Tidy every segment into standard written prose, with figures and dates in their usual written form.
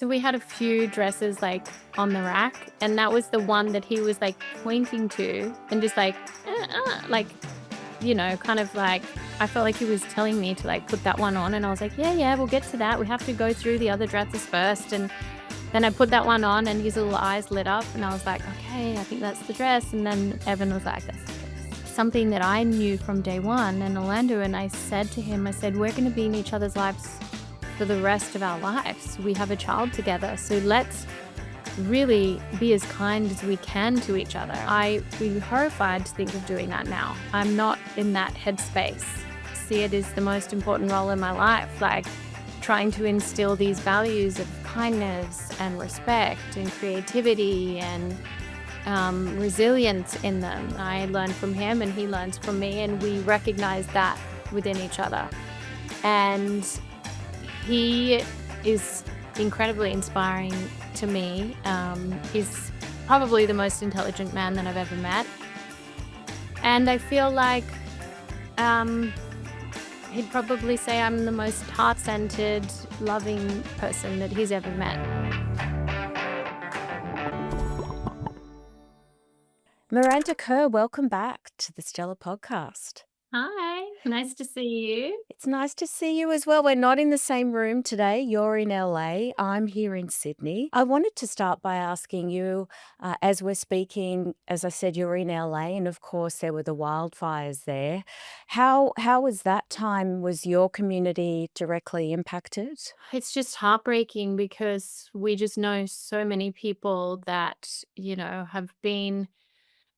So we had a few dresses like on the rack, and that was the one that he was like pointing to and just like, like, kind of like, I felt like he was telling me to like put that one on. And I was like, yeah, yeah, we'll get to that. We have to go through the other dresses first. And then I put that one on and his little eyes lit up. And I was like, okay, I think that's the dress. And then Evan was like, that's the dress. Something that I knew from day one in Orlando. And I said to him, I said, we're going to be in each other's lives for the rest of our lives. We have a child together. So let's really be as kind as we can to each other. I'd be horrified to think of doing that now. I'm not in that headspace. See it as the most important role in my life, like trying to instill these values of kindness and respect and creativity and resilience in them. I learned from him and he learns from me, and we recognize that within each other. And he is incredibly inspiring to me. He's probably the most intelligent man that I've ever met. And I feel like he'd probably say I'm the most heart-centered, loving person that he's ever met. Miranda Kerr, welcome back to the Stellar Podcast. Hi, nice to see you. It's nice to see you as well. We're not in the same room today. You're in LA. I'm here in Sydney. I wanted to start by asking you, as we're speaking, as I said, you're in LA, and of course there were the wildfires there. How was that time? Was your community directly impacted? It's just heartbreaking because we just know so many people that, have been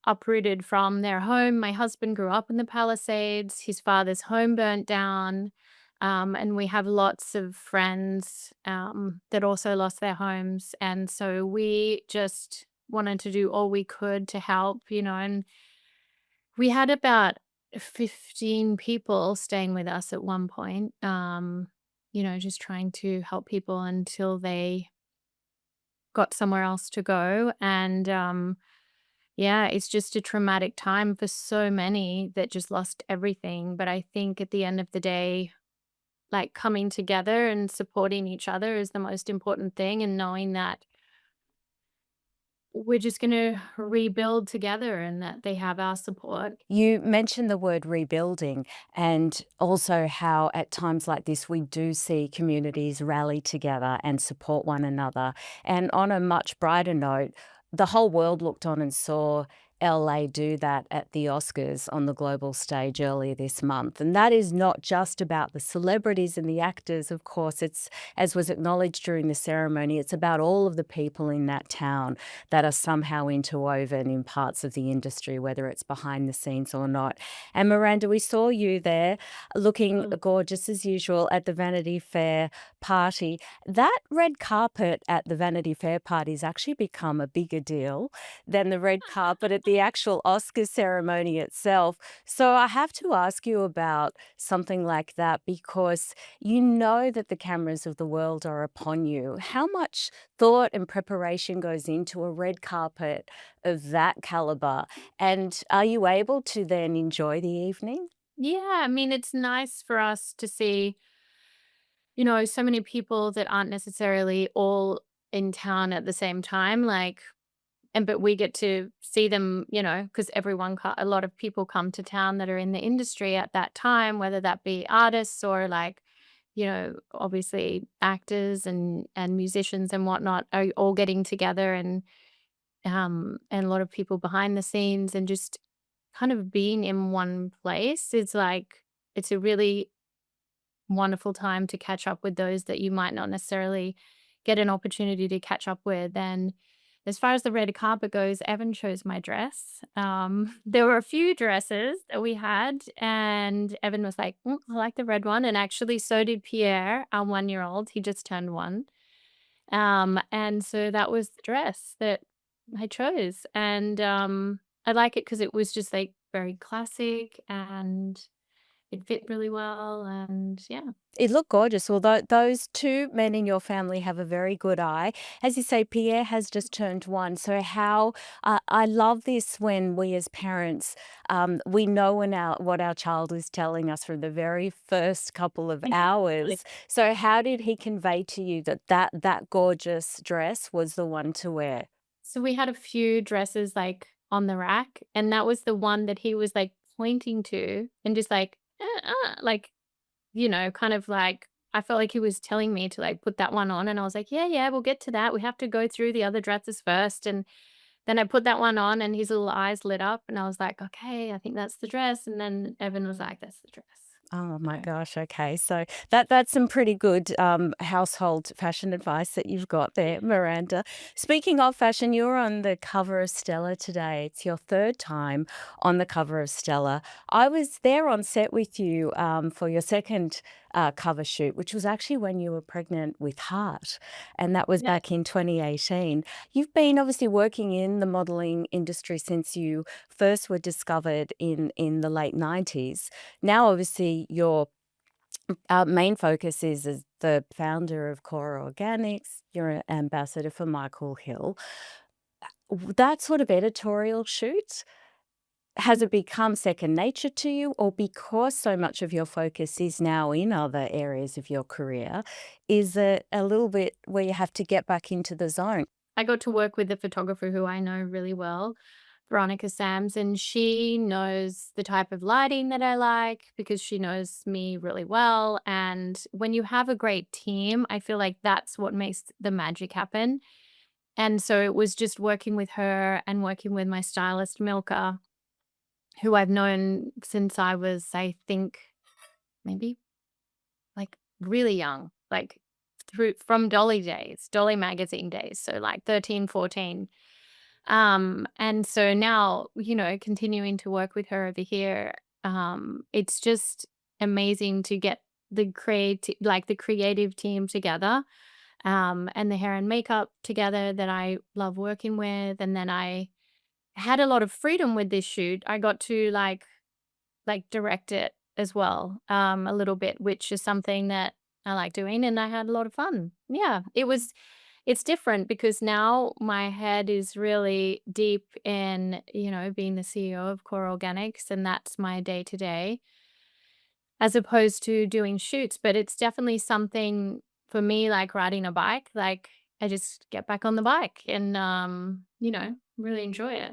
uprooted from their home. My husband grew up in the Palisades. His father's home burnt down. And we have lots of friends that also lost their homes. And so we just wanted to do all we could to help, and we had about 15 people staying with us at one point, just trying to help people until they got somewhere else to go. And yeah, it's just a traumatic time for so many that just lost everything. But I think at the end of the day, like coming together and supporting each other is the most important thing, and knowing that we're just going to rebuild together and that they have our support. You mentioned the word rebuilding, and also how at times like this we do see communities rally together and support one another. And on a much brighter note, the whole world looked on and saw LA do that at the Oscars on the global stage earlier this month. And that is not just about the celebrities and the actors, of course. It's, as was acknowledged during the ceremony, it's about all of the people in that town that are somehow interwoven in parts of the industry, whether it's behind the scenes or not. And Miranda, we saw you there looking Mm. gorgeous as usual at the Vanity Fair party. That red carpet at the Vanity Fair party has actually become a bigger deal than the red carpet at the actual Oscar ceremony itself. So I have to ask you about something like that, because you know that the cameras of the world are upon you. How much thought and preparation goes into a red carpet of that caliber? And are you able to then enjoy the evening? Yeah, I mean, it's nice for us to see, so many people that aren't necessarily all in town at the same time. Like, but we get to see them, because a lot of people come to town that are in the industry at that time, whether that be artists or like, obviously actors and musicians and whatnot are all getting together, and a lot of people behind the scenes, and just kind of being in one place. It's a really wonderful time to catch up with those that you might not necessarily get an opportunity to catch up with. And as far as the red carpet goes, Evan chose my dress. There were a few dresses that we had, and Evan was like, I like the red one. And actually, so did Pierre, our 1 year old. He just turned one. And so that was the dress that I chose. And I like it because it was just like very classic, and it fit really well, and yeah. It looked gorgeous, although those 2 men in your family have a very good eye. As you say, Pierre has just turned 1, so how I love this when we as parents, we know when our what our child is telling us from the very first couple of Really. hours. So how did he convey to you that that gorgeous dress was the one to wear? So we had a few dresses, like, on the rack, and that was the one that he was, like, pointing to and just like, like, kind of like I felt like he was telling me to, like, put that one on, and I was like, "Yeah, yeah, we'll get to that. We have to go through the other dresses first," and then I put that one on, and his little eyes lit up, and I was like, "Okay, I think that's the dress," and then Evan was like, "That's the dress." Oh my So, gosh, okay. So that's some pretty good household fashion advice that you've got there, Miranda. Speaking of fashion, you're on the cover of Stella today. It's your third time on the cover of Stella. I was there on set with you for your second cover shoot, which was actually when you were pregnant with Hart, and that was yeah. back in 2018. You've been obviously working in the modeling industry since you first were discovered in the late 90s. Now, obviously, your main focus is as the founder of Kora Organics. You're an ambassador for Michael Hill. That sort of editorial shoot, has it become second nature to you, or because so much of your focus is now in other areas of your career, is it a little bit where you have to get back into the zone? I got to work with a photographer who I know really well, Veronica Sams, and she knows the type of lighting that I like because she knows me really well. And when you have a great team, I feel like that's what makes the magic happen. And so it was just working with her and working with my stylist, Milka, who I've known since I was, I think, maybe like really young, like through from Dolly days, Dolly magazine days. So like 13, 14. And so now, continuing to work with her over here, it's just amazing to get the creative team together, and the hair and makeup together that I love working with. And then I had a lot of freedom with this shoot. I got to direct it as well, a little bit, which is something that I like doing, and I had a lot of fun. Yeah, it's different because now my head is really deep in, being the CEO of Kora Organics, and that's my day to day, as opposed to doing shoots. But it's definitely something for me, like riding a bike. Like I just get back on the bike and, really enjoy it.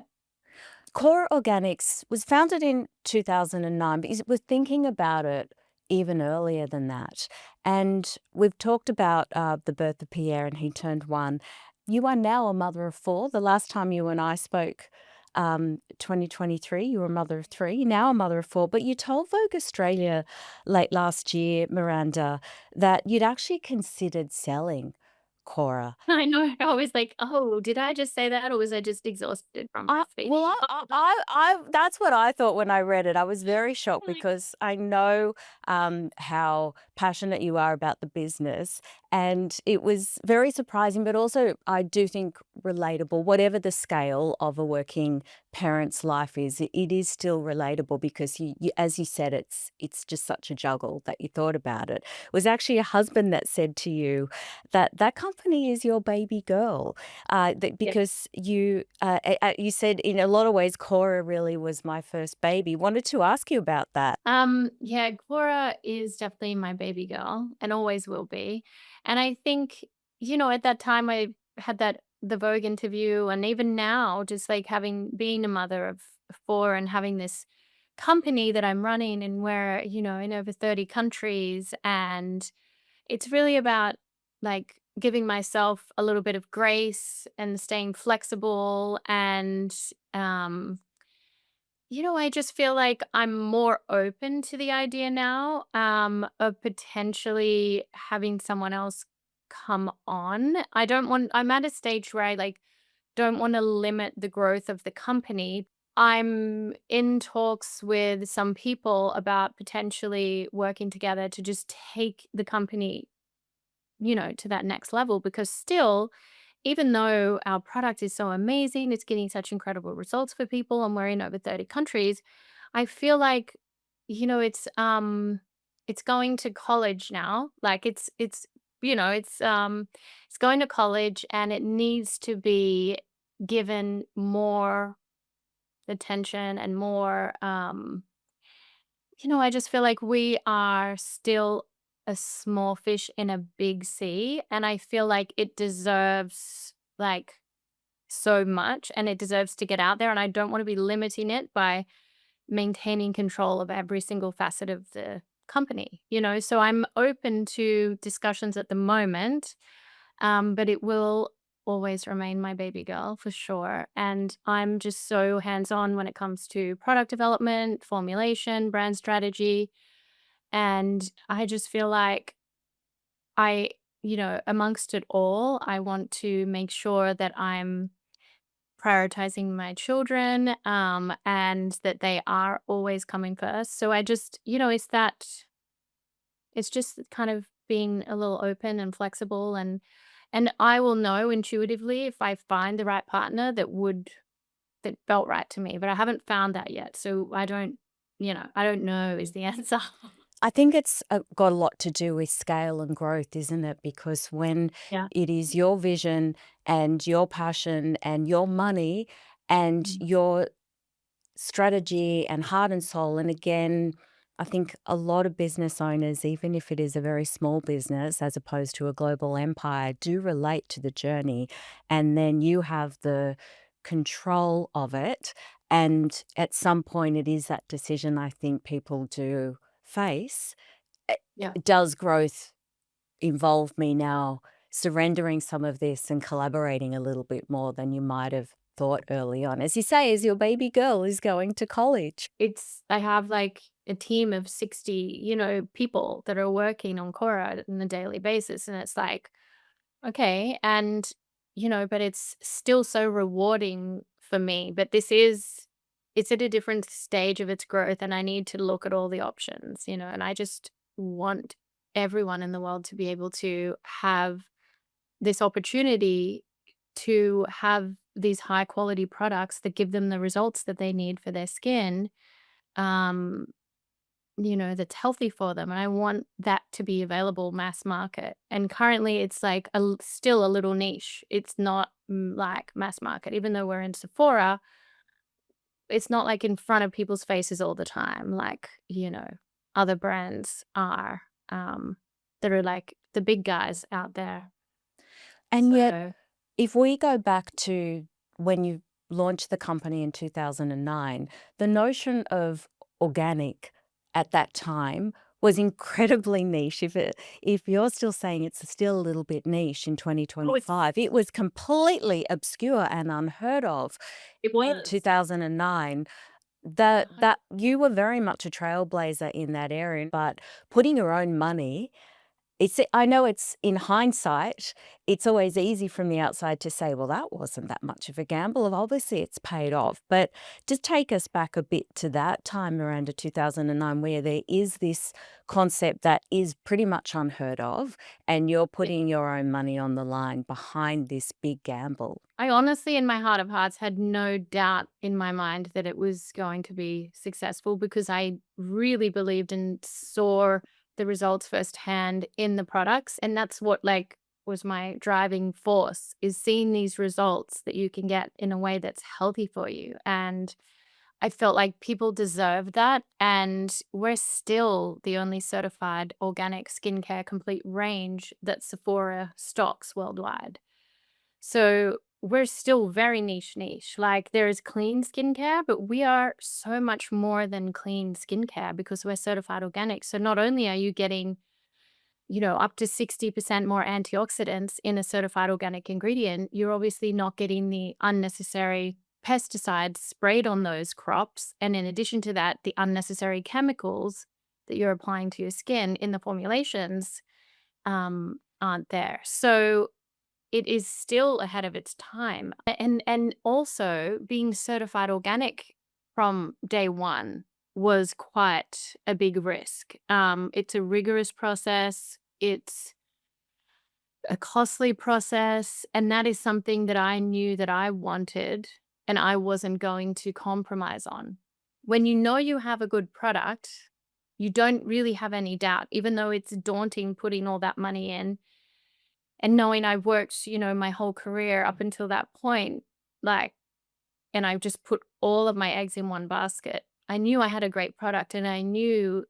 Core Organics was founded in 2009, but we're thinking about it even earlier than that. And we've talked about the birth of Pierre, and he turned 1. You are now a mother of 4. The last time you and I spoke, 2023, you were a mother of 3, you're now a mother of 4. But you told Vogue Australia late last year, Miranda, that you'd actually considered selling Cora. I know. I was like, oh, did I just say that, or was I just exhausted from I breastfeeding? well, I that's what I thought when I read it. I was very shocked Like, because I know, how passionate you are about the business, and it was very surprising, but also I do think relatable. Whatever the scale of a working parent's life is, it is still relatable because as you said, it's just such a juggle that you thought about it. It was actually a husband that said to you that that company is your baby girl. yeah. Because you said in a lot of ways, Cora really was my first baby. Wanted to ask you about that. Yeah, Cora is definitely my baby girl and always will be. And I think, at that time I had the Vogue interview, and even now, just like having being a mother of 4 and having this company that I'm running, and where, in over 30 countries. And it's really about like giving myself a little bit of grace and staying flexible. And I just feel like I'm more open to the idea now, of potentially having someone else come on. I'm at a stage where I don't want to limit the growth of the company. I'm in talks with some people about potentially working together to just take the company, to that next level, because still, even though our product is so amazing, it's getting such incredible results for people, and we're in over 30 countries, I feel like, it's going to college now. Like it's going to college and it needs to be given more attention and more I just feel like we are still a small fish in a big sea, and I feel like it deserves like so much and it deserves to get out there, and I don't want to be limiting it by maintaining control of every single facet of the company. So I'm open to discussions at the moment, but it will always remain my baby girl for sure. And I'm just so hands on when it comes to product development, formulation, brand strategy. And I just feel like amongst it all, I want to make sure that I'm prioritizing my children, and that they are always coming first. So I just, it's just kind of being a little open and flexible, and I will know intuitively if I find the right partner that felt right to me, but I haven't found that yet. So I don't know is the answer. I think it's got a lot to do with scale and growth, isn't it? Because when Yeah. it is your vision and your passion and your money and Mm. your strategy and heart and soul. And again, I think a lot of business owners, even if it is a very small business as opposed to a global empire, do relate to the journey. And then you have the control of it. And at some point, it is that decision I think people do face. Eh, Yeah. Does growth involve me now surrendering some of this and collaborating a little bit more than you might have thought early on? As you say, as your baby girl is going to college. I have like a team of 60, people that are working on Cora on a daily basis. And it's like, okay. And, but it's still so rewarding for me. But it's at a different stage of its growth. And I need to look at all the options, and I just want everyone in the world to be able to have this opportunity to have these high quality products that give them the results that they need for their skin, um, that's healthy for them. And I want that to be available mass market. And currently it's like still a little niche. It's not like mass market. Even though we're in Sephora, it's not like in front of people's faces all the time, like, other brands are, that are like the big guys out there. And yet, So, if we go back to when you launched the company in 2009, the notion of organic at that time was incredibly niche. If you're still saying it's still a little bit niche in oh, 2025, it was completely obscure and unheard of it in was. 2009. A That hun that you were very much a trailblazer in that area, but putting your own money, I know it's in hindsight, it's always easy from the outside to say, "Well, that wasn't that much of a gamble, and obviously it's paid off." But just take us back a bit to that time, Miranda, 2009, where there is this concept that is pretty much unheard of, and you're putting your own money on the line behind this big gamble. I honestly, in my heart of hearts, had no doubt in my mind that it was going to be successful because I really believed and saw the results firsthand in the products. And that's what like was my driving force is seeing these results that you can get in a way that's healthy for you. And I felt like people deserve that. And we're still the only certified organic skincare complete range that Sephora stocks worldwide. So we're still very niche. Like there is clean skincare, but we are so much more than clean skincare because we're certified organic. So not only are you getting, up to 60% more antioxidants in a certified organic ingredient, you're obviously not getting the unnecessary pesticides sprayed on those crops. And in addition to that, the unnecessary chemicals that you're applying to your skin in the formulations aren't there. So it is still ahead of its time. And also being certified organic from day one was quite a big risk. It's a rigorous process. It's a costly process, and that is something that I knew that I wanted and I wasn't going to compromise on. When you know you have a good product, you don't really have any doubt, even though it's daunting putting all that money in and knowing I worked, my whole career up until that point, like, and I just put all of my eggs in one basket. I knew I had a great product and I knew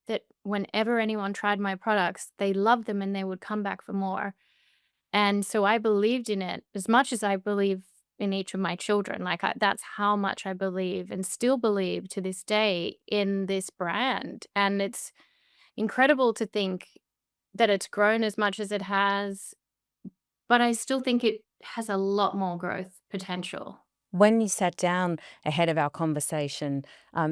that whenever anyone tried my products, they loved them and they would come back for more. And so I believed in it as much as I believe in each of my children. Like that's how much I believe and still believe to this day in this brand. And it's incredible to think that it's grown as much as it has, but I still think it has a lot more growth potential. When you sat down ahead of our conversation,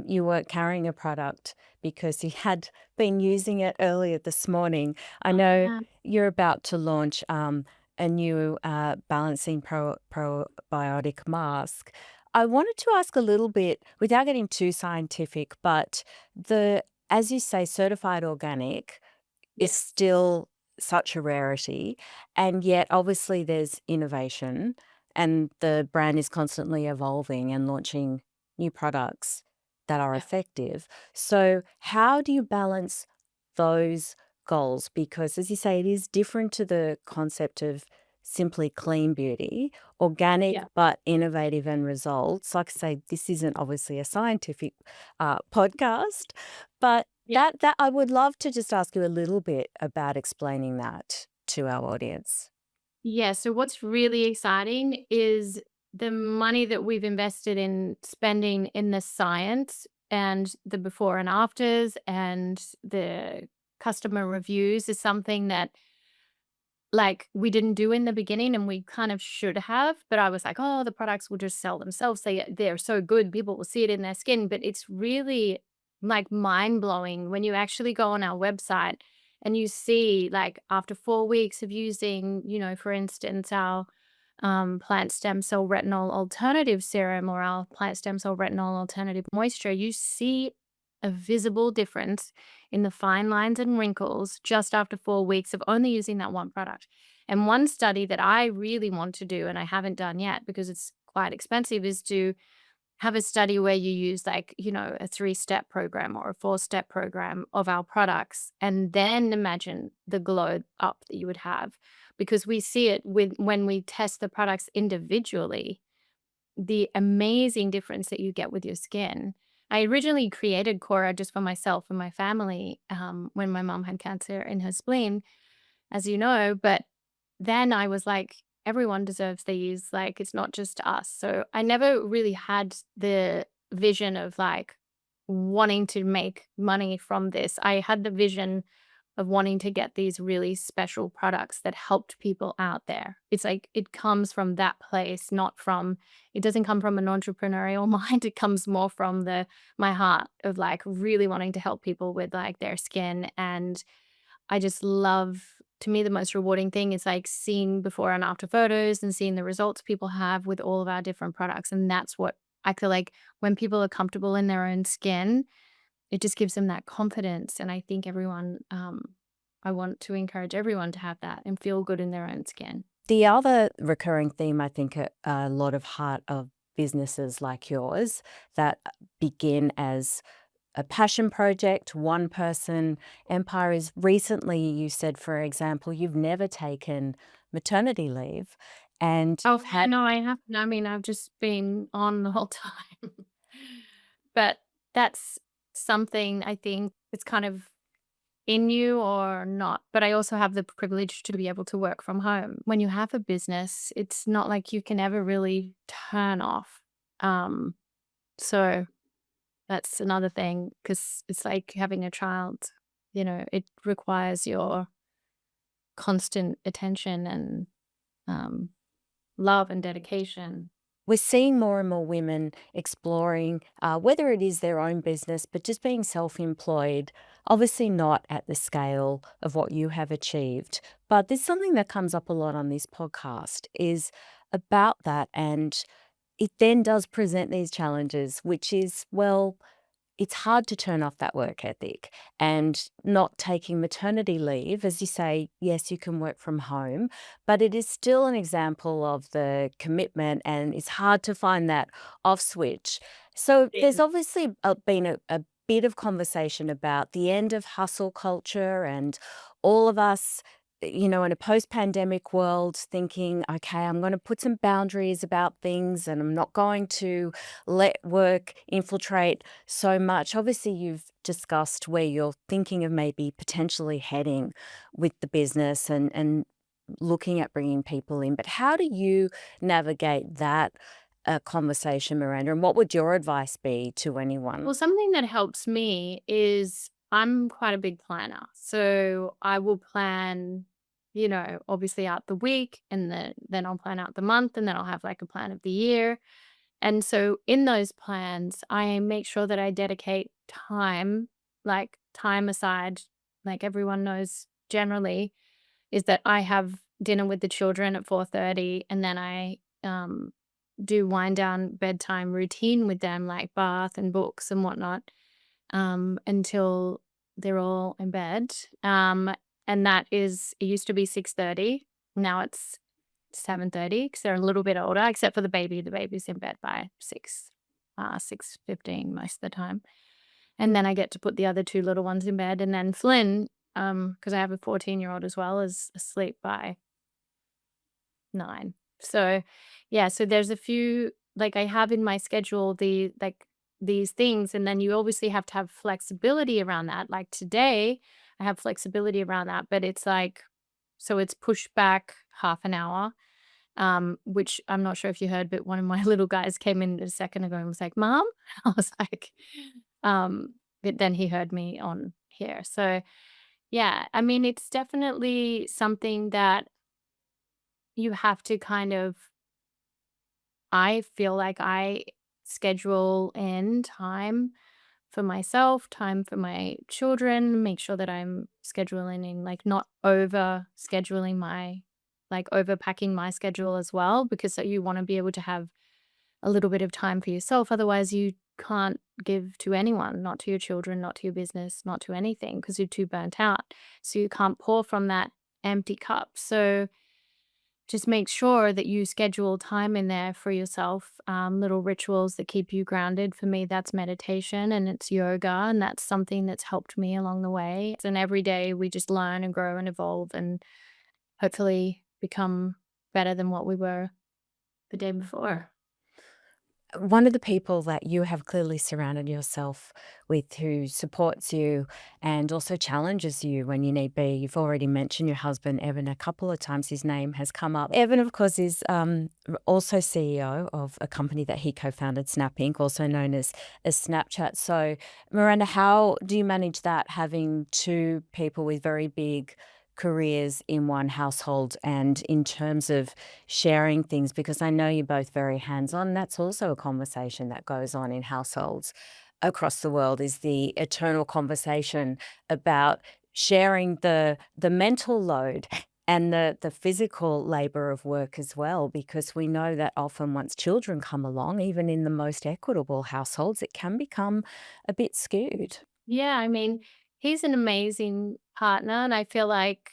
you were carrying a product because you had been using it earlier this morning. I know Yeah. you're about to launch a new balancing probiotic mask. I wanted to ask a little bit, without getting too scientific, but as you say, certified organic is Yes. still such a rarity, and yet obviously there's innovation, and the brand is constantly evolving and launching new products that are Yeah. effective. So how do you balance those goals? Because as you say, it is different to the concept of simply clean beauty, organic Yeah. but innovative and results. Like I say, this isn't obviously a scientific podcast, but Yeah. that I would love to just ask you a little bit about explaining that to our audience. Yeah, so what's really exciting is the money that we've invested in spending in the science and the before and afters and the customer reviews is something that like we didn't do in the beginning and we kind of should have, but I was like, "Oh, the products will just sell themselves. They're so good, people will see it in their skin." But it's really like mind-blowing when you actually go on our website and you see like after 4 weeks of using, for instance, our plant stem cell retinol alternative serum or our plant stem cell retinol alternative moisture, you see a visible difference in the fine lines and wrinkles just after 4 weeks of only using that one product. And one study that I really want to do, and I haven't done yet because it's quite expensive, is to have a study where you use like, a 3-step program or a 4-step program of our products and then imagine the glow up that you would have because we see it with when we test the products individually, the amazing difference that you get with your skin. I originally created Kora just for myself and my family when my mom had cancer in her spleen, as you know, but then I was like, everyone deserves these. Like, it's not just us. So I never really had the vision of like wanting to make money from this. I had the vision of wanting to get these really special products that helped people out there. It's like it comes from that place, not from it doesn't come from an entrepreneurial mind. It comes more from the my heart of like really wanting to help people with like their skin. And I just love to me the most rewarding thing is like seeing before and after photos and seeing the results people have with all of our different products. And that's what I feel like when people are comfortable in their own skin, it just gives them that confidence, and I think I want to encourage everyone to have that and feel good in their own skin. The other recurring theme, I think, a lot of heart of businesses like yours that begin as a passion project, one person empire is recently, you said, for example, you've never taken maternity leave and Oh, had no, I haven't. I mean, I've just been on the whole time. But that's something I think it's kind of in you or not. But I also have the privilege to be able to work from home. When you have a business, it's not like you can ever really turn off. Um, so that's another thing because it's like having a child, it requires your constant attention and um, love and dedication. we're seeing more and more women exploring whether it is their own business, but just being self employed. Obviously, not at the scale of what you have achieved. But there's something that comes up a lot on this podcast is about that. And it then does present these challenges, which is, well, it's hard to turn off that work ethic and not taking maternity leave. As you say, yes, you can work from home, but it is still an example of the commitment and it's hard to find that off switch. So there's obviously been a bit of conversation about the end of hustle culture and all of us, in a post-pandemic world thinking, okay, I'm going to put some boundaries about things and I'm not going to let work infiltrate so much. Obviously, you've discussed where you're thinking of maybe potentially heading with the business and looking at bringing people in. But how do you navigate that conversation, Miranda? And what would your advice be to anyone? Well, something that helps me is I'm quite a big planner. So I will plan, obviously out the week, and then I'll plan out the month, and then I'll have like a plan of the year. And so in those plans, I make sure that I dedicate time, like time aside, like everyone knows generally, is that I have dinner with the children at 4:30, and then I do wind down bedtime routine with them, like bath and books and whatnot, until they're all in bed. And that is, it used to be 6:30. Now it's 7:30 because they're a little bit older, except for the baby. The baby's in bed by 6:15 most of the time. And then I get to put the other two little ones in bed. And then Flynn, because I have a 14-year-old as well, is asleep by 9. So, yeah, so there's a few, like, I have in my schedule these things, and then you obviously have to have flexibility around that. Like today, I have flexibility around that, but it's like, so it's pushed back half an hour, which I'm not sure if you heard, but one of my little guys came in a second ago and was like, "Mom?" I was like, but then he heard me on here. So, yeah, I mean, it's definitely something that you have to kind of, I feel like I schedule in time for myself, time for my children, make sure that I'm scheduling in, like, not over scheduling like overpacking my schedule as well, because you want to be able to have a little bit of time for yourself. Otherwise, you can't give to anyone, not to your children, not to your business, not to anything, because you're too burnt out. So you can't pour from that empty cup. So just make sure that you schedule time in there for yourself, little rituals that keep you grounded. For me, that's meditation and it's yoga, and that's something that's helped me along the way. And every day we just learn and grow and evolve and hopefully become better than what we were the day before. One of the people that you have clearly surrounded yourself with who supports you and also challenges you when you need be. You've already mentioned your husband, Evan, a couple of times. His name has come up. Evan, of course, is also CEO of a company that he co founded, Snap Inc., also known as Snapchat. So, Miranda, how do you manage that, having two people with very big careers in one household, and in terms of sharing things? Because I know you're both very hands-on. That's also a conversation that goes on in households across the world, is the eternal conversation about sharing the mental load and the physical labor of work as well, because we know that often once children come along, even in the most equitable households, it can become a bit skewed. Yeah, I mean, he's an amazing partner, and I feel like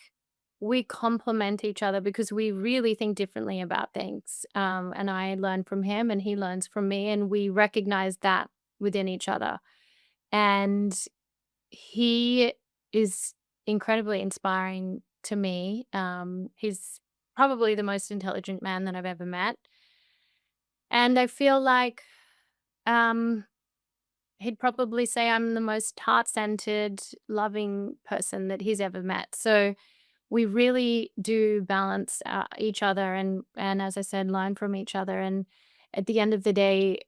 we complement each other because we really think differently about things. And I learn from him, and he learns from me, and we recognize that within each other. And he is incredibly inspiring to me. He's probably the most intelligent man that I've ever met, and I feel like um, he'd probably say I'm the most heart-centered, loving person that he's ever met. So we really do balance each other, and as I said, learn from each other. And at the end of the day,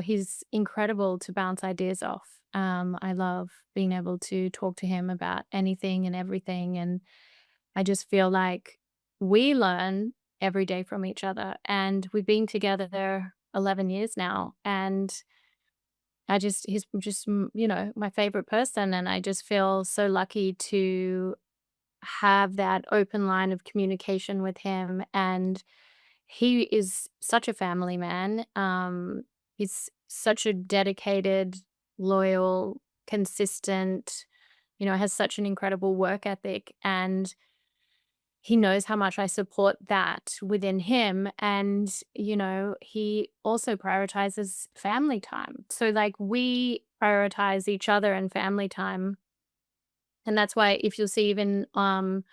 he's incredible to bounce ideas off. I love being able to talk to him about anything and everything, and I just feel like we learn every day from each other. And we've been together 11 years now, and he's just, my favorite person. And I just feel so lucky to have that open line of communication with him. And he is such a family man. He's such a dedicated, loyal, consistent, has such an incredible work ethic. And he knows how much I support that within him. And, he also prioritizes family time. So, like, we prioritize each other and family time. And that's why if you'll see even on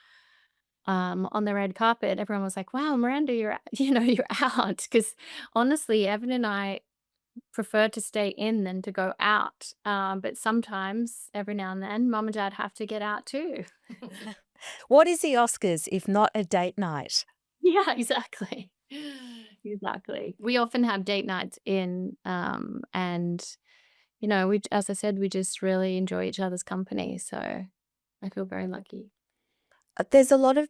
the red carpet, everyone was like, "Wow, Miranda, you're you're out." Because honestly, Evan and I prefer to stay in than to go out. But sometimes, every now and then, mom and dad have to get out too. What is the Oscars if not a date night? Yeah, exactly. Exactly. We often have date nights and we, as I said, we just really enjoy each other's company. So I feel very lucky. There's a lot of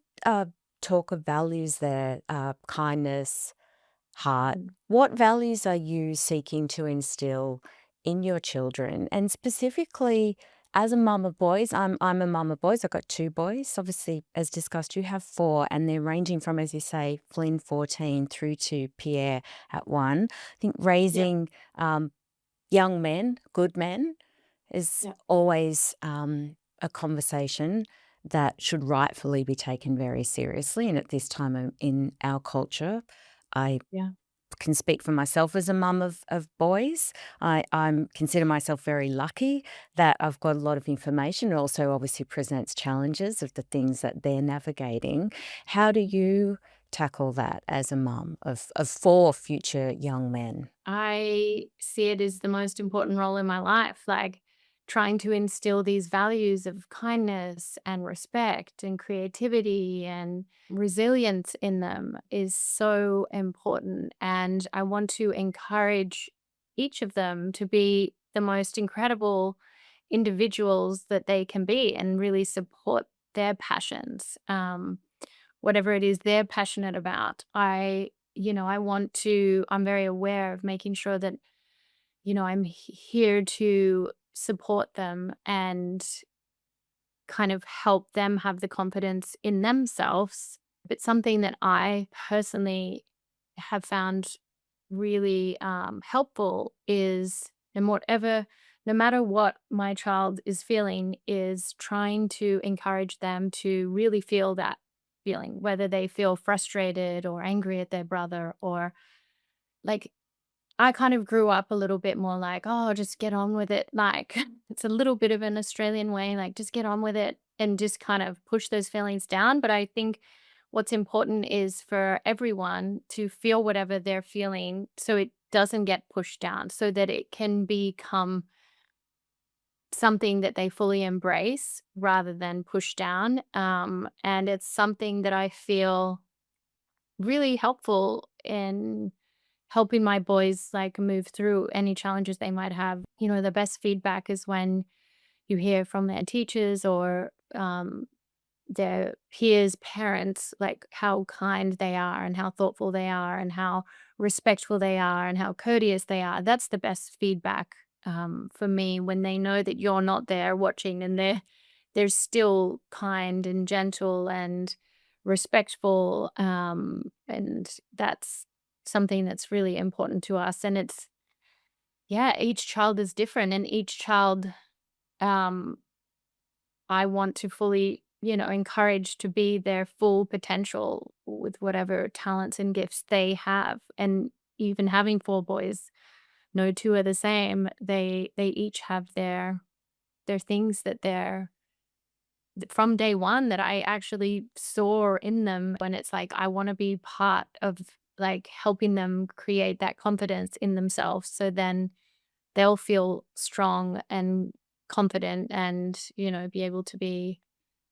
talk of values there, kindness, heart. Mm. What values are you seeking to instill in your children? And specifically, as a mum of boys, I'm a mum of boys. I've got two boys. Obviously, as discussed, you have four, and they're ranging from, as you say, Flynn 14 through to Pierre at 1. I think Yeah, raising young men, good men, is yeah, always a conversation that should rightfully be taken very seriously. And at this time in our culture, I yeah. can speak for myself as a mum of boys. I'm consider myself very lucky that I've got a lot of information. It also obviously presents challenges of the things that they're navigating. How do you tackle that as a mum of four future young men? I see it as the most important role in my life, like trying to instill these values of kindness and respect and creativity and resilience in them is so important. And I want to encourage each of them to be the most incredible individuals that they can be and really support their passions. Whatever it is they're passionate about. I'm very aware of making sure that, I'm here to support them and kind of help them have the confidence in themselves. But something that I personally have found really helpful is, no matter what my child is feeling, is trying to encourage them to really feel that feeling, whether they feel frustrated or angry at their brother or like I kind of grew up a little bit more like, "Oh, just get on with it." Like, it's a little bit of an Australian way, like, just get on with it and just kind of push those feelings down, but I think what's important is for everyone to feel whatever they're feeling so it doesn't get pushed down, so that it can become something that they fully embrace rather than push down, and it's something that I feel really helpful in helping my boys, like, move through any challenges they might have. The best feedback is when you hear from their teachers or, their peers' parents, like, how kind they are and how thoughtful they are and how respectful they are and how courteous they are. That's the best feedback, for me when they know that you're not there watching and they're still kind and gentle and respectful, and that's something that's really important to us, and it's yeah, each child is different, and each child, um, I want to fully, encourage to be their full potential with whatever talents and gifts they have, and even having 4 boys, no 2 are the same. They each have their things that from day one that I actually saw in them when it's like, I wanna be part of, like, helping them create that confidence in themselves, so then they'll feel strong and confident and, be able to be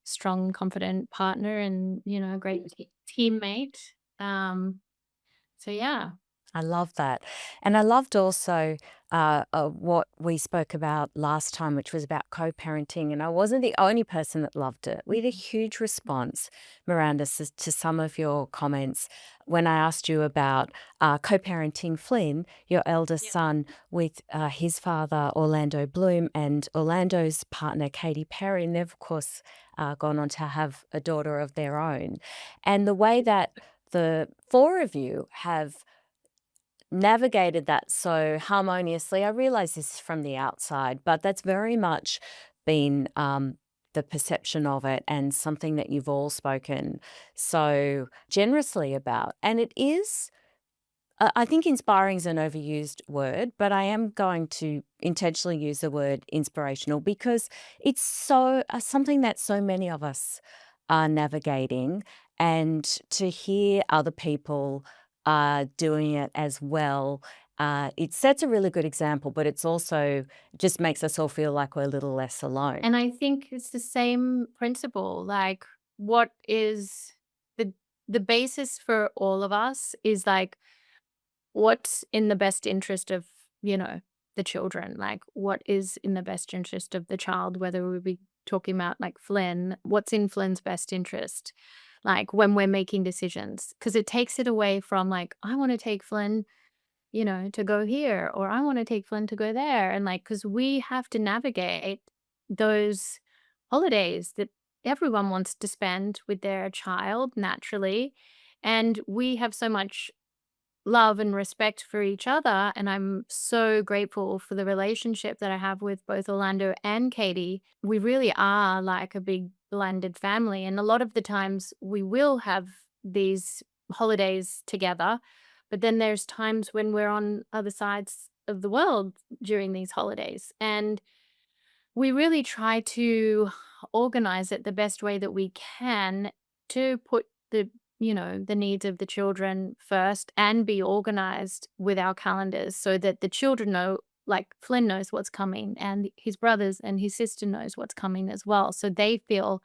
strong, confident partner and, a great teammate. So yeah. I love that. And I loved also what we spoke about last time, which was about co parenting. And I wasn't the only person that loved it. We had a huge response, Miranda, to some of your comments when I asked you about co parenting Flynn, your eldest Yeah. son, with his father, Orlando Bloom, and Orlando's partner, Katy Perry. And they've, of course, gone on to have a daughter of their own. And the way that the four of you have navigated that so harmoniously. I realize this from the outside, but that's very much been the perception of it, and something that you've all spoken so generously about. And it is, I think inspiring is an overused word, but I am going to intentionally use the word inspirational because it's so something that so many of us are navigating, and to hear other people doing it as well. It sets a really good example, but it's also just makes us all feel like we're a little less alone. And I think it's the same principle. Like, what is the basis for all of us is like what's in the best interest of, you know, the children? Like, what is in the best interest of the child, whether we be talking about like Flynn, what's in Flynn's best interest? Like when we're making decisions, because it takes it away from like, I want to take Flynn, you know, to go here, or I want to take Flynn to go there. And like, because we have to navigate those holidays that everyone wants to spend with their child naturally. And we have so much love and respect for each other. And I'm so grateful for the relationship that I have with both Orlando and Katy. We really are like a big blended family. And a lot of the times we will have these holidays together. But then there's times when we're on other sides of the world during these holidays. And we really try to organize it the best way that we can to put the, you know, the needs of the children first and be organized with our calendars so that the children know, like Flynn knows what's coming and his brothers and his sister knows what's coming as well. So they feel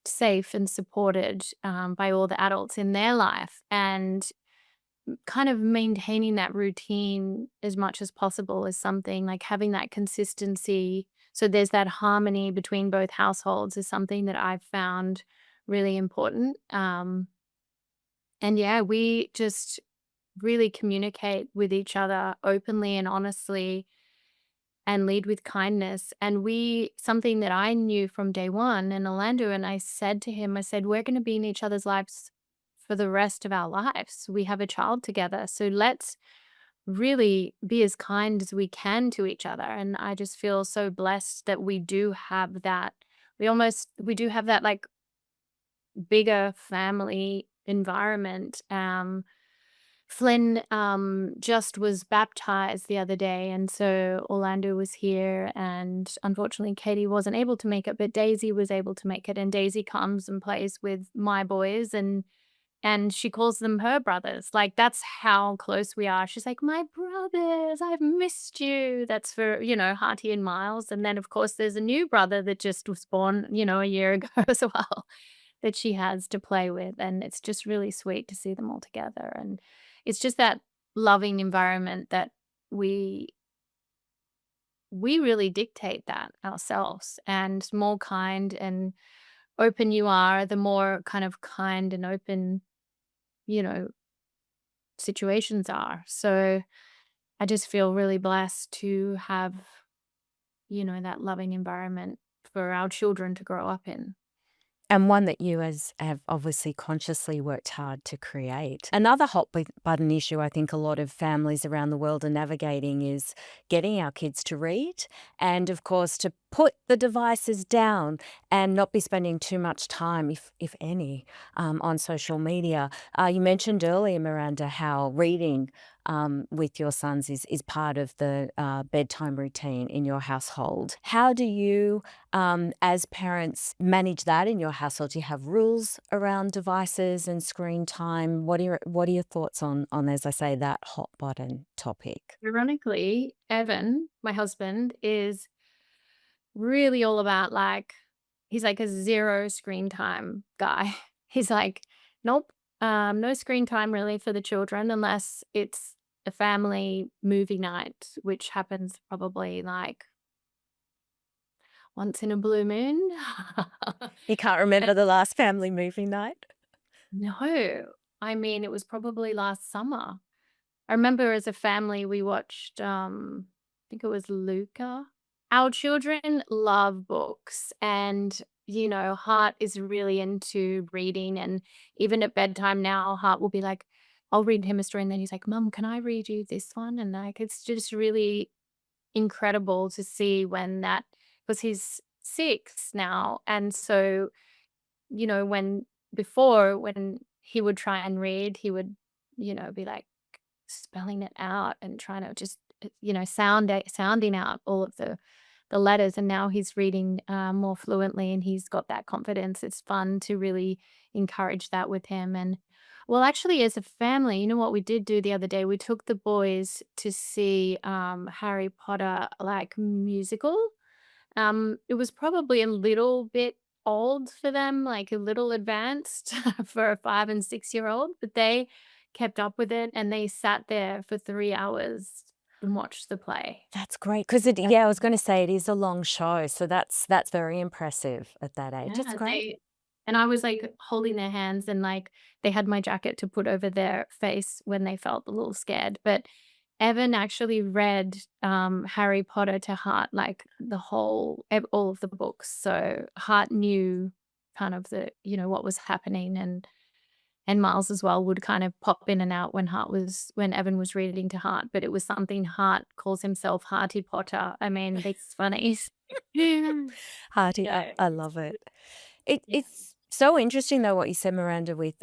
safe and supported by all the adults in their life. And kind of maintaining that routine as much as possible is something like having that consistency. So there's that harmony between both households is something that I've found really important. And yeah, we just really communicate with each other openly and honestly and lead with kindness. And something that I knew from day one in Orlando, and I said to him, I said, we're going to be in each other's lives for the rest of our lives. We have a child together. So let's really be as kind as we can to each other. And I just feel so blessed that we do have that. We do have that like bigger family environment. Flynn just was baptized the other day, and so Orlando was here, and unfortunately, Katy wasn't able to make it, but Daisy was able to make it. And Daisy comes and plays with my boys, and she calls them her brothers. Like that's how close we are. She's like, "My brothers, I've missed you." That's for, you know, Hearty and Miles. And then of course there's a new brother that just was born, you know, a year ago as well that she has to play with. And it's just really sweet to see them all together. And it's just that loving environment that we we really dictate that ourselves. And more kind and open you are, the more kind of kind and open, you know, situations are. So I just feel really blessed to have, you know, that loving environment for our children to grow up in. And one that you as have obviously consciously worked hard to create. Another button issue I think a lot of families around the world are navigating is getting our kids to read, and of course to put the devices down and not be spending too much time, if any, on social media. You mentioned earlier, Miranda, how reading with your sons is part of the bedtime routine in your household. How do you, as parents, manage that in your household? Do you have rules around devices and screen time? What are your thoughts on, as I say, that hot button topic? Ironically, Evan, my husband, is really all about like, he's like a zero screen time guy. He's like, nope, no screen time really for the children unless it's a family movie night, which happens probably like once in a blue moon. You can't remember the last family movie night? No, I mean, it was probably last summer. I remember as a family, we watched, I think it was Luca. Our children love books, and, you know, Hart is really into reading. And even at bedtime now, Hart will be like, I'll read him a story, and then he's like, Mum, can I read you this one? And like, it's just really incredible to see when that, because he's 6 now, and so, when before when he would try and read, he would, be like spelling it out and trying to just, sounding out all of the letters, and now he's reading, more fluently, and he's got that confidence. It's fun to really encourage that with him, and well, actually, as a family, you know what we did do the other day? We took the boys to see, Harry Potter, like, musical. It was probably a little bit old for them, like, a little advanced for a 5 and 6-year-old, but they kept up with it, and they sat there for 3 hours and watched the play. That's great, 'cause I was gonna say it is a long show, so that's very impressive at that age. It's Yeah, great. and I was, like, holding their hands and, like, they had my jacket to put over their face when they felt a little scared, but Evan actually read, Harry Potter to Hart, like, the whole all of the books, so Hart knew kind of what was happening, and Miles as well would kind of pop in and out when Evan was reading to Hart, but it was something Hart calls himself Harty Potter. I mean, it's funny. Yeah. Hearty, Yeah, I it's love it. good. Yeah. It's so interesting though what you said, Miranda, with,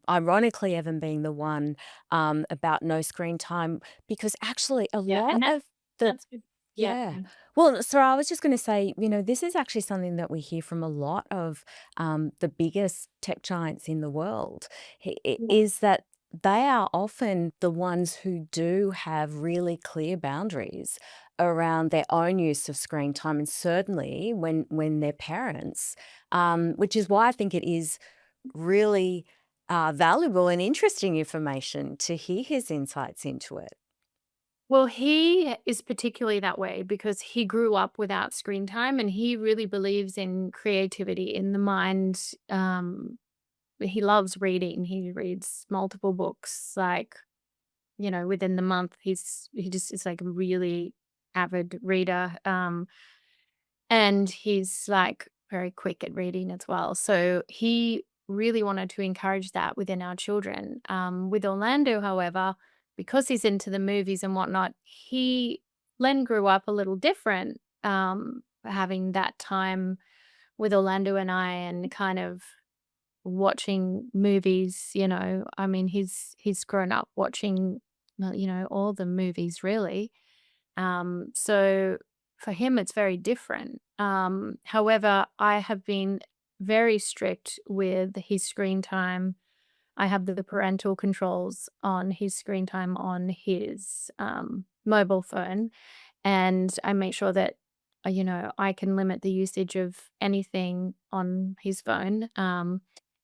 ironically, Evan being the one, about no screen time, because actually a Yeah, lot and of the that's good. Yeah. yeah. Well, so I was just gonna say, this is actually something that we hear from a lot of, the biggest tech giants in the world, Yeah. is that they are often the ones who do have really clear boundaries around their own use of screen time, and certainly when they're parents, which is why I think it is really, valuable and interesting information to hear his insights into it. Well, he is particularly that way because he grew up without screen time, and he really believes in creativity in the mind. He loves reading. He reads multiple books, like, within the month. He just is like a really avid reader. And he's, like, very quick at reading as well. So he really wanted to encourage that within our children. With Orlando, however, because he's into the movies and whatnot, Len grew up a little different, having that time with Orlando and I and kind of watching movies, I mean, he's grown up watching, well, all the movies really. So for him, it's very different. However, I have been very strict with his screen time. I have the parental controls on his screen time on his mobile phone, and I make sure that I can limit the usage of anything on his phone.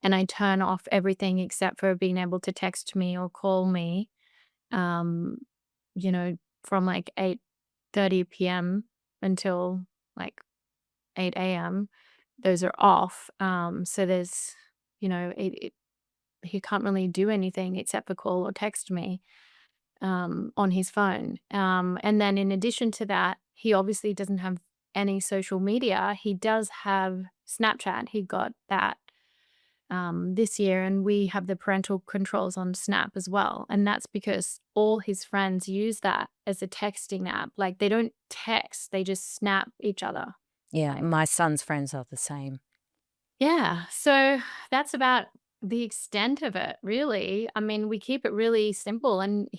And I turn off everything except for being able to text me or call me. Um, from like 8:30 p.m. until like 8 a.m. Those are off. So there's, he can't really do anything except for call or text me on his phone. And then in addition to that, he obviously doesn't have any social media. He does have Snapchat. He got that this year, and we have the parental controls on Snap as well. And that's because all his friends use that as a texting app. Like they don't text, they just snap each other. Yeah, Like, my son's friends are the same. yeah. So that's about the extent of it, really. I mean, we keep it really simple, and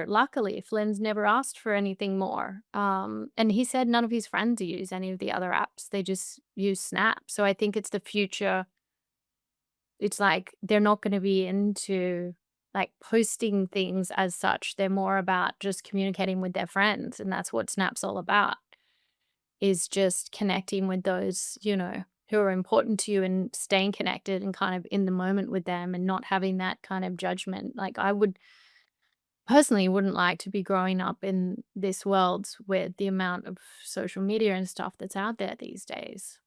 luckily, Flynn's never asked for anything more. And he said none of his friends use any of the other apps, they just use Snap. So I think it's the future. It's like they're not gonna be into, like, posting things as such. They're more about just communicating with their friends, and that's what Snap's all about, is just connecting with those, who are important to you and staying connected and kind of in the moment with them and not having that kind of judgment. Like, I wouldn't like to be growing up in this world with the amount of social media and stuff that's out there these days.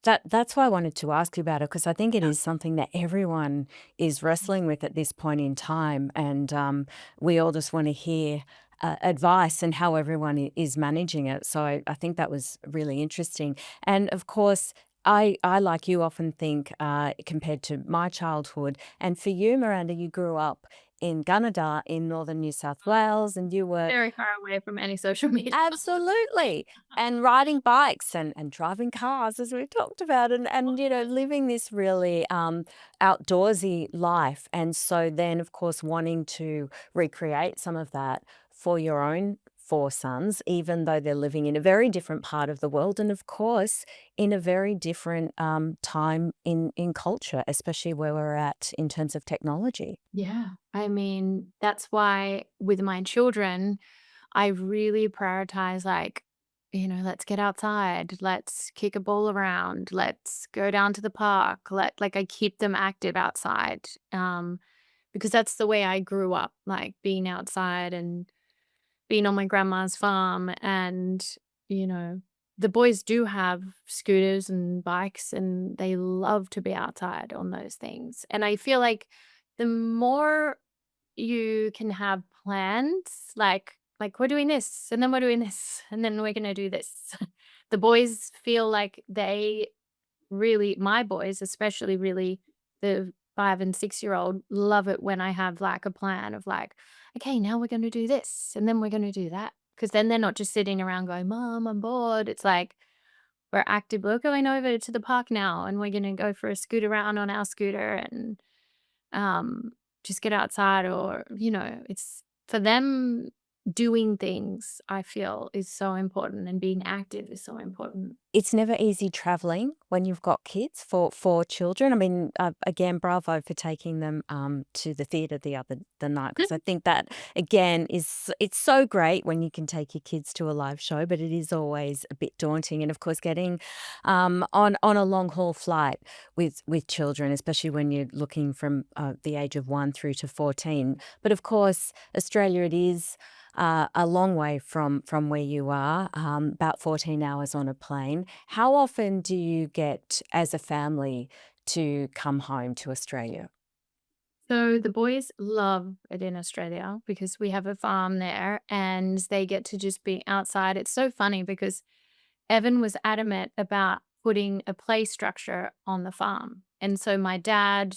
That's why I wanted to ask you about it, because I think it is something that everyone is wrestling with at this point in time, and, we all just wanna hear, advice and how everyone is managing it, so I think that was really interesting, and of course, I, like you, often think, compared to my childhood, and for you, Miranda, you grew up in Gunnedah in northern New South Wales, and you were Very far away from any social media. absolutely. And riding bikes and driving cars, as we've talked about, and living this really outdoorsy life. And so then, of course, wanting to recreate some of that for your own four sons, even though they're living in a very different part of the world, and of course, in a very different time in culture, especially where we're at in terms of technology. Yeah. I mean, that's why with my children, I really prioritize like, let's get outside, let's kick a ball around, let's go down to the park. I keep them active outside. Because that's the way I grew up, like being outside and being on my grandma's farm. And, you know, the boys do have scooters and bikes and they love to be outside on those things. And I feel like the more you can have plans, like we're doing this, and then we're doing this, and then we're gonna do this. The boys feel like they really my boys especially really, the 5 and 6-year-old love it when I have, like, a plan of, like, "Okay, now we're gonna do this, and then we're gonna do that." Because then they're not just sitting around going, "Mom, I'm bored." It's like, we're going over to the park now, and we're gonna go for a scoot around on our scooter and um, just get outside or, it's for them doing things, I feel is so important and being active is so important. It's never easy traveling when you've got kids for children. I mean, again, bravo for taking them to the theatre the night, because I think that again is it's so great when you can take your kids to a live show, but it is always a bit daunting. And of course, getting on a long haul flight with children, especially when you're looking from the age of 1 through to 14. But of course, Australia, it is a long way from where you are, about 14 hours on a plane. How often do you get, as a family, to come home to Australia? So the boys love it in Australia because we have a farm there and they get to just be outside. It's so funny because Evan was adamant about putting a play structure on the farm. And so my dad,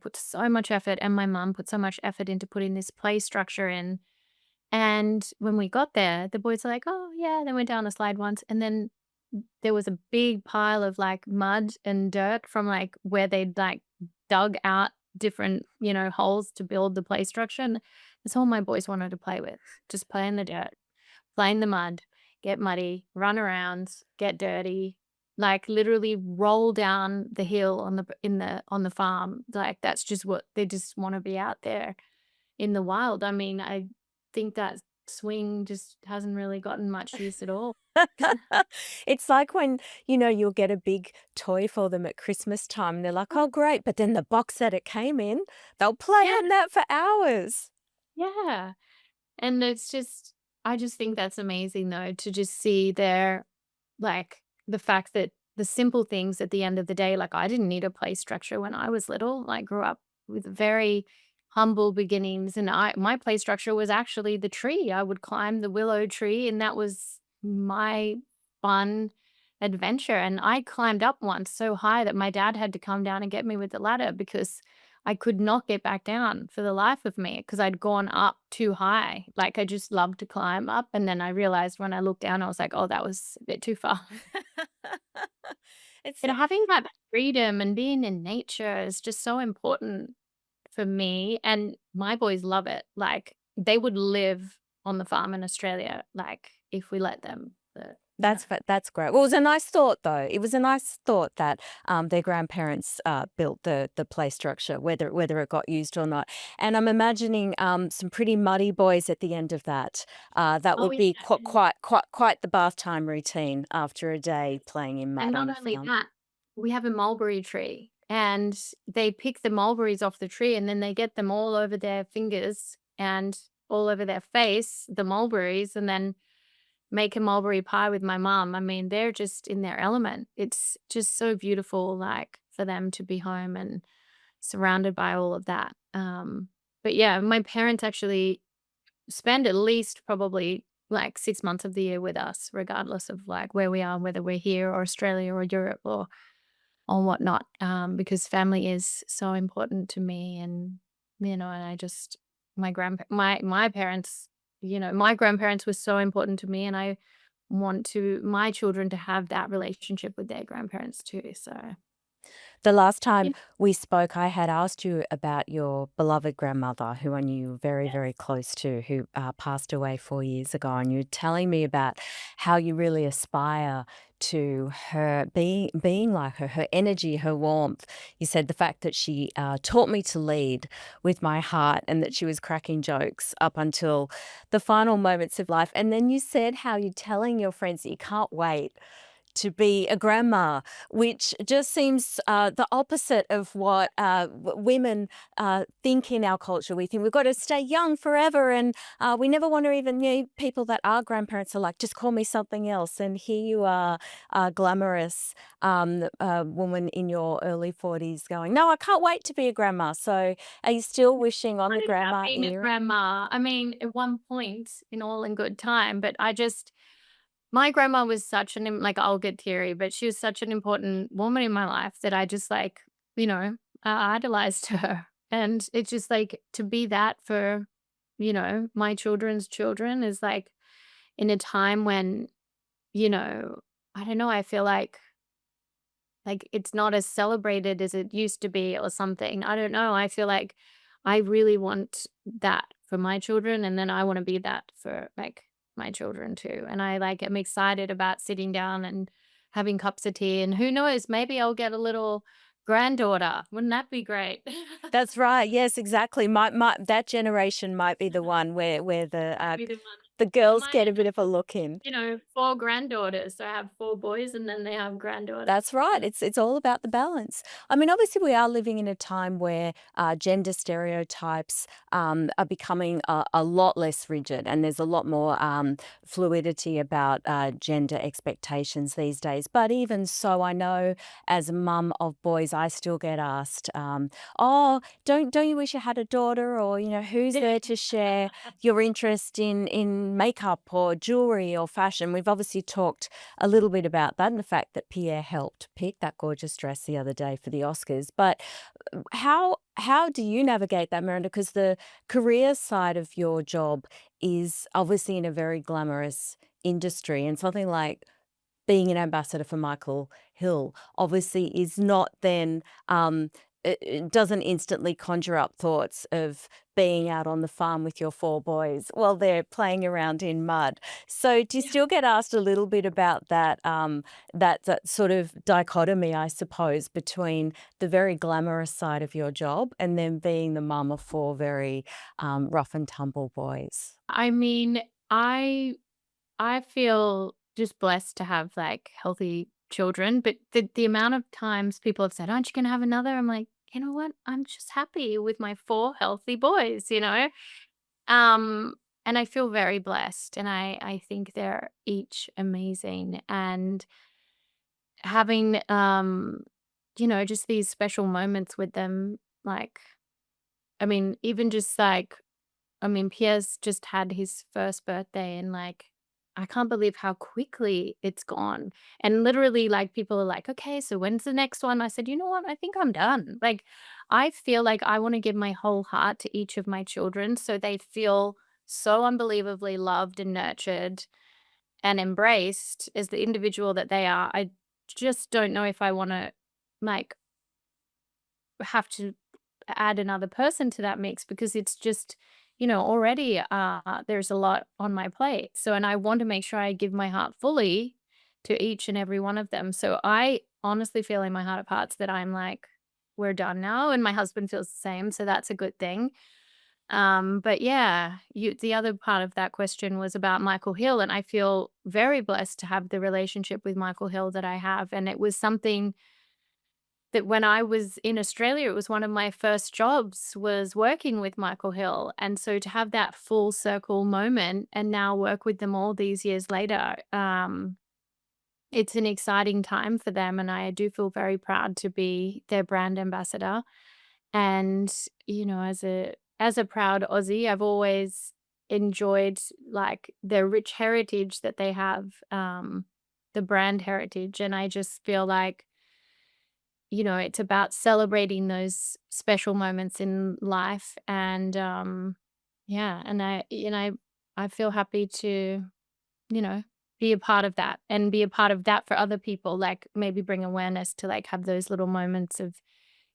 put so much effort and my mum put so much effort into putting this play structure in. And when we got there, the boys are like, "Oh, yeah." They went down a slide once, and then there was a big pile of, like, mud and dirt from, like, where they'd, like, dug out different, holes to build the play structure, and that's all my boys wanted to play with. Just play in the dirt, play in the mud, get muddy, run around, get dirty, like, literally roll down the hill on the farm. Like, that's just what they just wanna be out there in the wild. I mean, I think that swing just hasn't really gotten much use at all. It's like when, you'll get a big toy for them at Christmas time, and they're like, "Oh, great," but then the box that it came in, they'll play Yeah, on that for hours. yeah, and I just think that's amazing though to just see like, the fact that the simple things at the end of the day, like, I didn't need a play structure when I was little. I grew up with very humble beginnings, and my play structure was actually the tree. I would climb the willow tree, and that was my fun adventure, and I climbed up once so high that my dad had to come down and get me with the ladder because I could not get back down for the life of me because 'cause I'd gone up too high. Like, I just loved to climb up, and then I realized when I looked down, I was like, "Oh, that was a bit too far." It's And having that freedom and being in nature is just so important for me, and my boys love it. Like, they would live on the farm in Australia, like, if we let them, but yeah. that's great. Well, it was a nice thought, though. It was a nice thought that, their grandparents, built the play structure, whether it got used or not. And I'm imagining, some pretty muddy boys at the end of that. That Oh, would yeah, be and quite the bath time routine after a day playing in mud not on a only farm. that, we have a mulberry tree, and they pick the mulberries off the tree, and then they get them all over their fingers and all over their face, the mulberries, and then make a mulberry pie with my mom. I mean, they're just in their element. It's just so beautiful, like, for them to be home and surrounded by all of that. But yeah, my parents actually spend at least probably like 6 months of the year with us, regardless of like where we are, whether we're here or Australia or Europe or whatnot, because family is so important to me and, and I just my parents, my grandparents were so important to me, and I want to my children to have that relationship with their grandparents too. So, The last time you we spoke, I had asked you about your beloved grandmother, who I knew you were very, very yes. close to, who passed away 4 years ago. And you were telling me about how you really aspire to her being like her energy, her warmth. You said the fact that she taught me to lead with my heart and that she was cracking jokes up until the final moments of life. And then you said how you're telling your friends that you can't wait to be a grandma, which just seems the opposite of what women think in our culture. We think we've got to stay young forever, and we never want to even, people that are grandparents are like, just call me something else. And here you are, a glamorous woman in your early 40s going, no, I can't wait to be a grandma. So are you still wishing on the Excited about grandma being a era? grandma. I mean, at one point in all in good time, but my grandma was such like, I'll get teary, but she was such an important woman in my life that I just like, idolized her. And it's just like to be that for, my children's children is like in a time when, you know, I don't know, I feel like it's not as celebrated as it used to be or something. I don't know. I feel like I really want that for my children, and then I want to be that for like my children too. And I like am excited about sitting down and having cups of tea, and who knows, maybe I'll get a little granddaughter. Wouldn't that be great? That's right. Yes, exactly. That generation might be the one where Might be the one. the I girls might get a end bit up of a with, look in. 4 granddaughters. So I have 4 boys and then they have granddaughters. That's right. It's all about the balance. I mean, obviously, we are living in a time where gender stereotypes are becoming a lot less rigid, and there's a lot more fluidity about gender expectations these days. But even so, I know as a mum of boys, I still get asked, "Oh, don't you wish you had a daughter?" Or who's there to share your interest in makeup or jewelry or fashion? We've obviously talked a little bit about that and the fact that Pierre helped pick that gorgeous dress the other day for the Oscars. But how do you navigate that, Miranda? Because the career side of your job is obviously in a very glamorous industry, and something like being an ambassador for Michael Hill obviously is not then it doesn't instantly conjure up thoughts of being out on the farm with your 4 boys while they're playing around in mud. So do you Yeah. still get asked a little bit about that that sort of dichotomy, I suppose, between the very glamorous side of your job and then being the mum of 4 very rough and tumble boys? I mean, I feel just blessed to have, like, healthy children, but the amount of times people have said, "Aren't you gonna have another?" I'm like, "You know what? I'm just happy with my 4 healthy boys," you know? And I feel very blessed, and I think they're each amazing, and having, just these special moments with them, like, I mean, even just, like, Pierre's just had his first birthday and, like, I can't believe how quickly it's gone. And literally, like, people are like, "Okay, so when's the next one?" I said, "You know what? I think I'm done." Like, I feel like I wanna give my whole heart to each of my children so they feel so unbelievably loved and nurtured and embraced as the individual that they are. I just don't know if I wanna, like, have to add another person to that mix because it's just, already there's a lot on my plate. So, and I want to make sure I give my heart fully to each and every one of them. So, I honestly feel in my heart of hearts that I'm like, we're done now. And my husband feels the same. So, that's a good thing. But yeah, the other part of that question was about Michael Hill. And I feel very blessed to have the relationship with Michael Hill that I have. And it was something that when I was in Australia, it was one of my first jobs was working with Michael Hill, and so to have that full circle moment and now work with them all these years later, it's an exciting time for them, and I do feel very proud to be their brand ambassador. And, as a proud Aussie, I've always enjoyed, like, the rich heritage that they have, the brand heritage, and I just feel like it's about celebrating those special moments in life and, Yeah, and I feel happy to, you know, be a part of that and be a part of that for other people, like, maybe bring awareness to, like, have those little moments of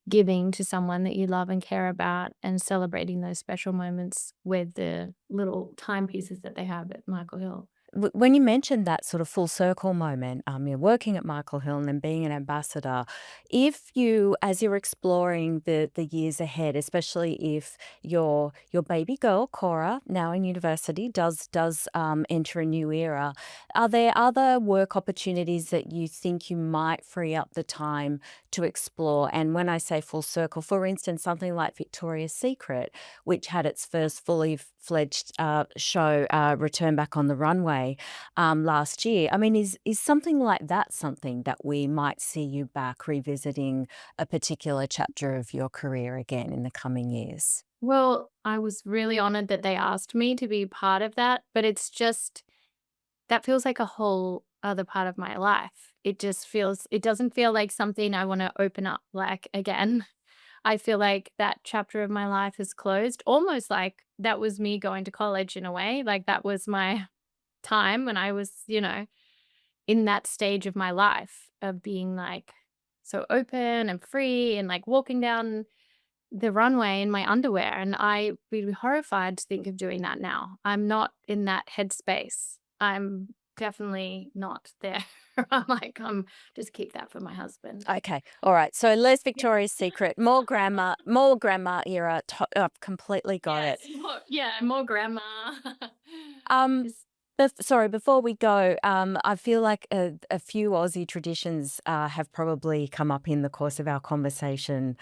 giving to someone that you love and care about and celebrating those special moments with the little timepieces that they have at Michael Hill. When you mentioned that sort of full circle moment, you're working at Michael Hill and then being an ambassador, if you, as you're exploring the years ahead, especially if your baby girl Cora, now in university, does enter a new era, are there other work opportunities that you think you might free up the time to explore? And when I say full circle, for instance, something like Victoria's Secret, which had its first fully fledged show return back on the runway last year. I mean, is something like that something that we might see you back revisiting a particular chapter of your career again in the coming years? Well, I was really honored that they asked me to be part of that, but it's just that feels like a whole other part of my life. It doesn't feel like something I wanna open up, like, again. I feel like that chapter of my life is closed, almost like that was me going to college in a way, like, that was my time when I was, in that stage of my life of being, like, so open and free and, like, walking down the runway in my underwear, and I would be horrified to think of doing that now. I'm not in that headspace. I'm definitely not there. I'm like, just keep that for my husband. Okay, all right. So less Victoria's Secret, more grandma era. I've completely got it. Yes, more grandma. Um, Just Sorry, before we go, I feel like a few Aussie traditions have probably come up in the course of our conversation.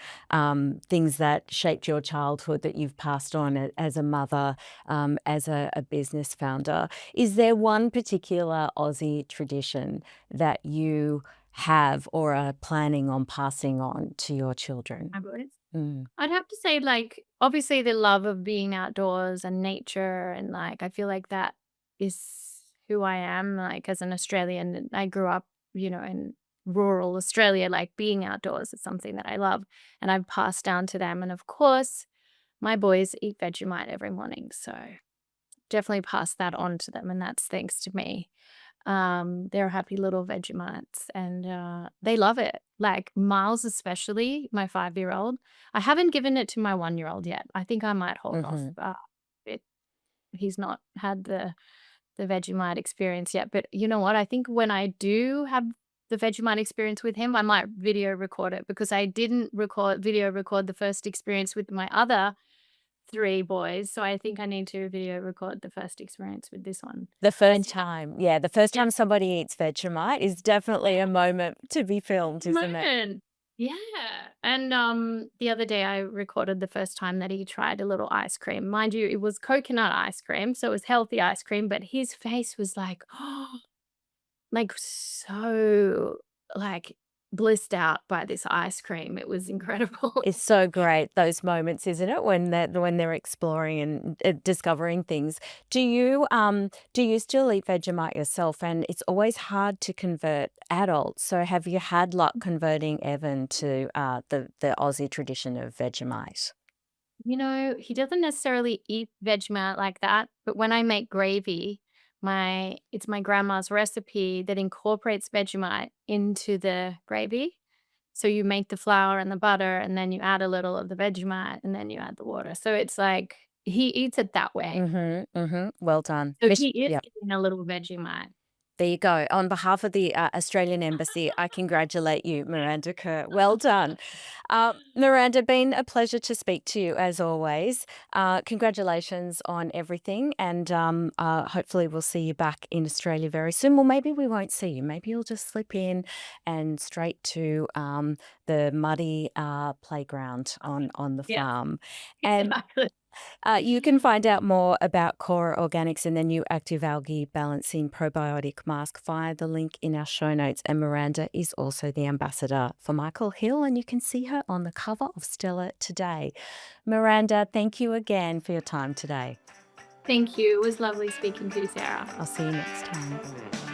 Things that shaped your childhood that you've passed on as a mother, as a business founder. Is there one particular Aussie tradition that you have or are planning on passing on to your children? my boys. Mm. I'd have to say, like, obviously the love of being outdoors and nature and, like, I feel like that is who I am, like, as an Australian, and I grew up, in rural Australia, like, being outdoors is something that I love, and I've passed down to them, and of course, my boys eat Vegemite every morning, so definitely pass that on to them, and that's thanks to me. They're happy little Vegemites and, they love it. Like, Miles especially, my 5-year-old. I haven't given it to my 1-year-old yet. I think I might hold off. Mhm. It He's not had the Vegemite experience yet, but you know what? I think when I do have the Vegemite experience with him, I might video record it because I didn't video record the first experience with my other 3 boys, so I think I need to video record the first experience with this one. The And first time, yeah, the first yeah. time somebody eats Vegemite is definitely a moment to be filmed, isn't it? Man. Yeah. And the other day I recorded the first time that he tried a little ice cream. Mind you, it was coconut ice cream, so it was healthy ice cream, but his face was like, like so like blissed out by this ice cream. It was incredible. It's so great, those moments, isn't it, when they're exploring and, discovering things. Do you still eat Vegemite yourself? And it's always hard to convert adults, so have you had luck converting Evan to, the Aussie tradition of Vegemite? He doesn't necessarily eat Vegemite like that, but when I make gravy, it's my grandma's recipe that incorporates Vegemite into the gravy. So you make the flour and the butter, and then you add a little of the Vegemite, and then you add the water. So it's like he eats it that way. Mhm, mhm, well done. So Mish he is Yeah. eating a little Vegemite. There you go. On behalf of the Australian Embassy, I congratulate you, Miranda Kerr. Well done. Miranda, been a pleasure to speak to you as always. Congratulations on everything. And hopefully, we'll see you back in Australia very soon. Well, maybe we won't see you. Maybe you'll just slip in and straight to the muddy playground on the Yeah, farm. And exactly. you can find out more about Kora Organics and their new active algae balancing probiotic mask via the link in our show notes. And Miranda is also the ambassador for Michael Hill, and you can see her on the cover of Stella today. Miranda, thank you again for your time today. Thank you. It was lovely speaking to you, Sarah. I'll see you next time.